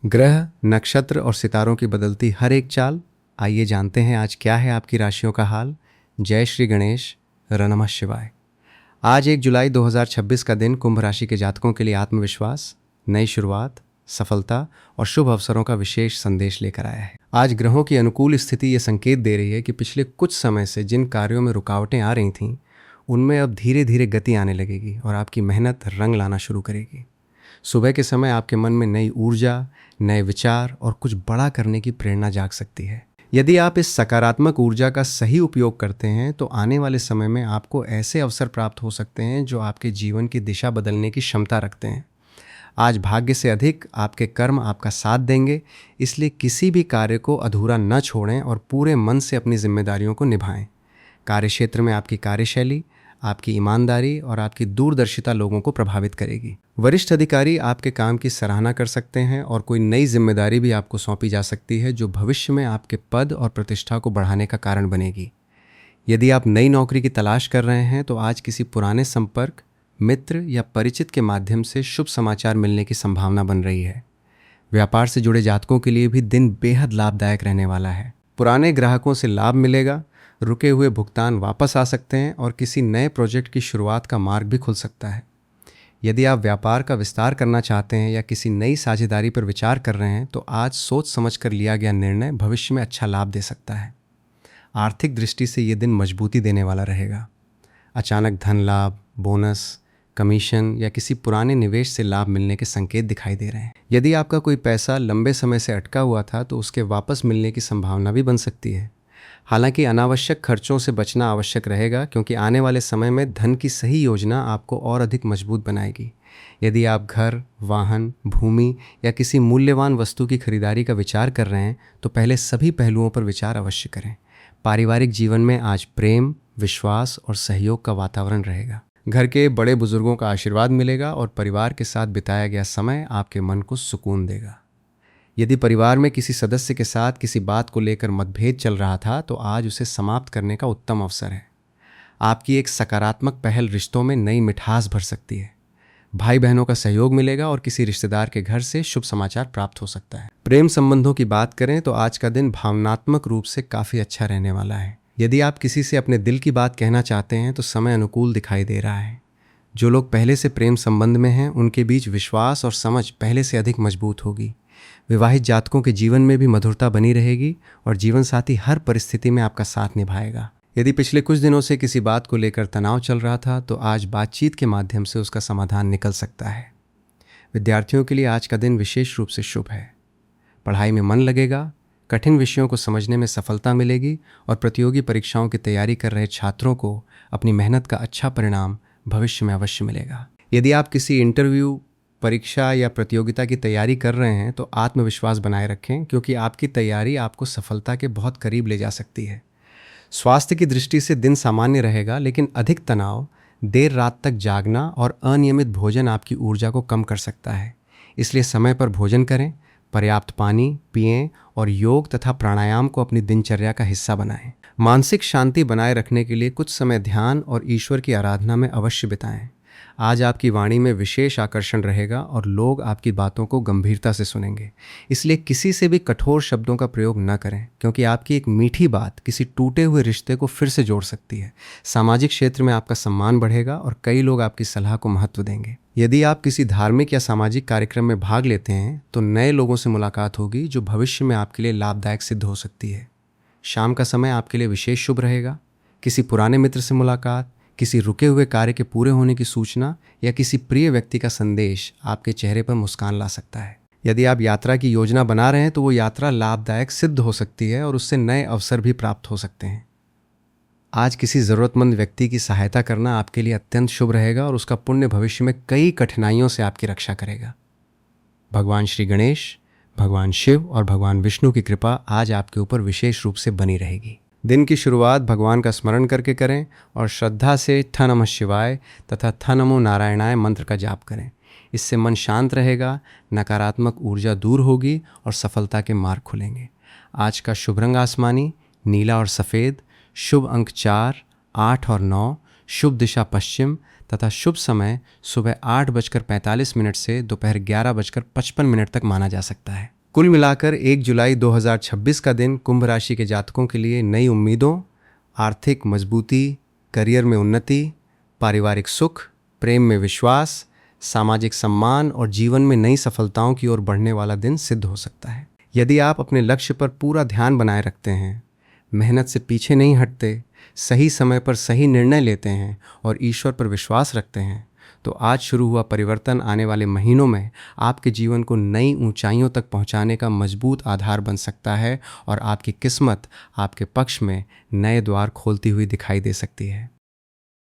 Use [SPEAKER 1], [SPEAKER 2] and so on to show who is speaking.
[SPEAKER 1] ग्रह, नक्षत्र और सितारों की बदलती हर एक चाल। आइए जानते हैं आज क्या है आपकी राशियों का हाल। जय श्री गणेश, नमः शिवाय। आज 1 जुलाई 2026 का दिन कुंभ राशि के जातकों के लिए आत्मविश्वास, नई शुरुआत, सफलता और शुभ अवसरों का विशेष संदेश लेकर आया है। आज ग्रहों की अनुकूल स्थिति ये संकेत दे रही है कि पिछले कुछ समय से जिन कार्यों में रुकावटें आ रही थीं, उनमें अब धीरे धीरे गति आने लगेगी और आपकी मेहनत रंग लाना शुरू करेगी। सुबह के समय आपके मन में नई ऊर्जा, नए विचार और कुछ बड़ा करने की प्रेरणा जाग सकती है। यदि आप इस सकारात्मक ऊर्जा का सही उपयोग करते हैं तो आने वाले समय में आपको ऐसे अवसर प्राप्त हो सकते हैं जो आपके जीवन की दिशा बदलने की क्षमता रखते हैं। आज भाग्य से अधिक आपके कर्म आपका साथ देंगे, इसलिए किसी भी कार्य को अधूरा न छोड़ें और पूरे मन से अपनी जिम्मेदारियों को निभाएं। कार्यक्षेत्र में आपकी कार्यशैली, आपकी ईमानदारी और आपकी दूरदर्शिता लोगों को प्रभावित करेगी। वरिष्ठ अधिकारी आपके काम की सराहना कर सकते हैं और कोई नई जिम्मेदारी भी आपको सौंपी जा सकती है जो भविष्य में आपके पद और प्रतिष्ठा को बढ़ाने का कारण बनेगी। यदि आप नई नौकरी की तलाश कर रहे हैं तो आज किसी पुराने संपर्क, मित्र या परिचित के माध्यम से शुभ समाचार मिलने की संभावना बन रही है। व्यापार से जुड़े जातकों के लिए भी दिन बेहद लाभदायक रहने वाला है। पुराने ग्राहकों से लाभ मिलेगा, रुके हुए भुगतान वापस आ सकते हैं और किसी नए प्रोजेक्ट की शुरुआत का मार्ग भी खुल सकता है। यदि आप व्यापार का विस्तार करना चाहते हैं या किसी नई साझेदारी पर विचार कर रहे हैं तो आज सोच समझकर लिया गया निर्णय भविष्य में अच्छा लाभ दे सकता है। आर्थिक दृष्टि से ये दिन मजबूती देने वाला रहेगा। अचानक धन लाभ, बोनस, कमीशन या किसी पुराने निवेश से लाभ मिलने के संकेत दिखाई दे रहे हैं। यदि आपका कोई पैसा लंबे समय से अटका हुआ था तो उसके वापस मिलने की संभावना भी बन सकती है। हालांकि अनावश्यक खर्चों से बचना आवश्यक रहेगा क्योंकि आने वाले समय में धन की सही योजना आपको और अधिक मजबूत बनाएगी। यदि आप घर, वाहन, भूमि या किसी मूल्यवान वस्तु की खरीदारी का विचार कर रहे हैं तो पहले सभी पहलुओं पर विचार अवश्य करें। पारिवारिक जीवन में आज प्रेम, विश्वास और सहयोग का वातावरण रहेगा। घर के बड़े बुजुर्गों का आशीर्वाद मिलेगा और परिवार के साथ बिताया गया समय आपके मन को सुकून देगा। यदि परिवार में किसी सदस्य के साथ किसी बात को लेकर मतभेद चल रहा था तो आज उसे समाप्त करने का उत्तम अवसर है। आपकी एक सकारात्मक पहल रिश्तों में नई मिठास भर सकती है। भाई बहनों का सहयोग मिलेगा और किसी रिश्तेदार के घर से शुभ समाचार प्राप्त हो सकता है। प्रेम संबंधों की बात करें तो आज का दिन भावनात्मक रूप से काफ़ी अच्छा रहने वाला है। यदि आप किसी से अपने दिल की बात कहना चाहते हैं तो समय अनुकूल दिखाई दे रहा है। जो लोग पहले से प्रेम संबंध में हैं उनके बीच विश्वास और समझ पहले से अधिक मजबूत होगी। विवाहित जातकों के जीवन में भी मधुरता बनी रहेगी और जीवन साथी हर परिस्थिति में आपका साथ निभाएगा। यदि पिछले कुछ दिनों से किसी बात को लेकर तनाव चल रहा था तो आज बातचीत के माध्यम से उसका समाधान निकल सकता है। विद्यार्थियों के लिए आज का दिन विशेष रूप से शुभ है। पढ़ाई में मन लगेगा, कठिन विषयों को समझने में सफलता मिलेगी और प्रतियोगी परीक्षाओं की तैयारी कर रहे छात्रों को अपनी मेहनत का अच्छा परिणाम भविष्य में अवश्य मिलेगा। यदि आप किसी इंटरव्यू, परीक्षा या प्रतियोगिता की तैयारी कर रहे हैं तो आत्मविश्वास बनाए रखें क्योंकि आपकी तैयारी आपको सफलता के बहुत करीब ले जा सकती है। स्वास्थ्य की दृष्टि से दिन सामान्य रहेगा, लेकिन अधिक तनाव, देर रात तक जागना और अनियमित भोजन आपकी ऊर्जा को कम कर सकता है। इसलिए समय पर भोजन करें, पर्याप्त पानी पिएं और योग तथा प्राणायाम को अपनी दिनचर्या का हिस्सा बनाएं। मानसिक शांति बनाए रखने के लिए कुछ समय ध्यान और ईश्वर की आराधना में अवश्य बिताएं। आज आपकी वाणी में विशेष आकर्षण रहेगा और लोग आपकी बातों को गंभीरता से सुनेंगे। इसलिए किसी से भी कठोर शब्दों का प्रयोग न करें क्योंकि आपकी एक मीठी बात किसी टूटे हुए रिश्ते को फिर से जोड़ सकती है। सामाजिक क्षेत्र में आपका सम्मान बढ़ेगा और कई लोग आपकी सलाह को महत्व देंगे। यदि आप किसी धार्मिक या सामाजिक कार्यक्रम में भाग लेते हैं तो नए लोगों से मुलाकात होगी जो भविष्य में आपके लिए लाभदायक सिद्ध हो सकती है। शाम का समय आपके लिए विशेष शुभ रहेगा। किसी पुराने मित्र से मुलाकात, किसी रुके हुए कार्य के पूरे होने की सूचना या किसी प्रिय व्यक्ति का संदेश आपके चेहरे पर मुस्कान ला सकता है। यदि आप यात्रा की योजना बना रहे हैं तो वो यात्रा लाभदायक सिद्ध हो सकती है और उससे नए अवसर भी प्राप्त हो सकते हैं। आज किसी ज़रूरतमंद व्यक्ति की सहायता करना आपके लिए अत्यंत शुभ रहेगा और उसका पुण्य भविष्य में कई कठिनाइयों से आपकी रक्षा करेगा। भगवान श्री गणेश, भगवान शिव और भगवान विष्णु की कृपा आज आपके ऊपर विशेष रूप से बनी रहेगी। दिन की शुरुआत भगवान का स्मरण करके करें और श्रद्धा से ठ नमः शिवाय तथा ठ नमो नारायणाय मंत्र का जाप करें। इससे मन शांत रहेगा, नकारात्मक ऊर्जा दूर होगी और सफलता के मार्ग खुलेंगे। आज का शुभ रंग आसमानी, नीला और सफ़ेद, शुभ अंक 4, 8 और 9, शुभ दिशा पश्चिम तथा शुभ समय सुबह 8:45 से दोपहर 11:55 तक माना जा सकता है। कुल मिलाकर 1 जुलाई 2026 का दिन कुंभ राशि के जातकों के लिए नई उम्मीदों, आर्थिक मजबूती, करियर में उन्नति, पारिवारिक सुख, प्रेम में विश्वास, सामाजिक सम्मान और जीवन में नई सफलताओं की ओर बढ़ने वाला दिन सिद्ध हो सकता है। यदि आप अपने लक्ष्य पर पूरा ध्यान बनाए रखते हैं, मेहनत से पीछे नहीं हटते, सही समय पर सही निर्णय लेते हैं और ईश्वर पर विश्वास रखते हैं, तो आज शुरू हुआ परिवर्तन आने वाले महीनों में आपके जीवन को नई ऊंचाइयों तक पहुंचाने का मजबूत आधार बन सकता है और आपकी किस्मत आपके पक्ष में नए द्वार खोलती हुई दिखाई दे सकती है।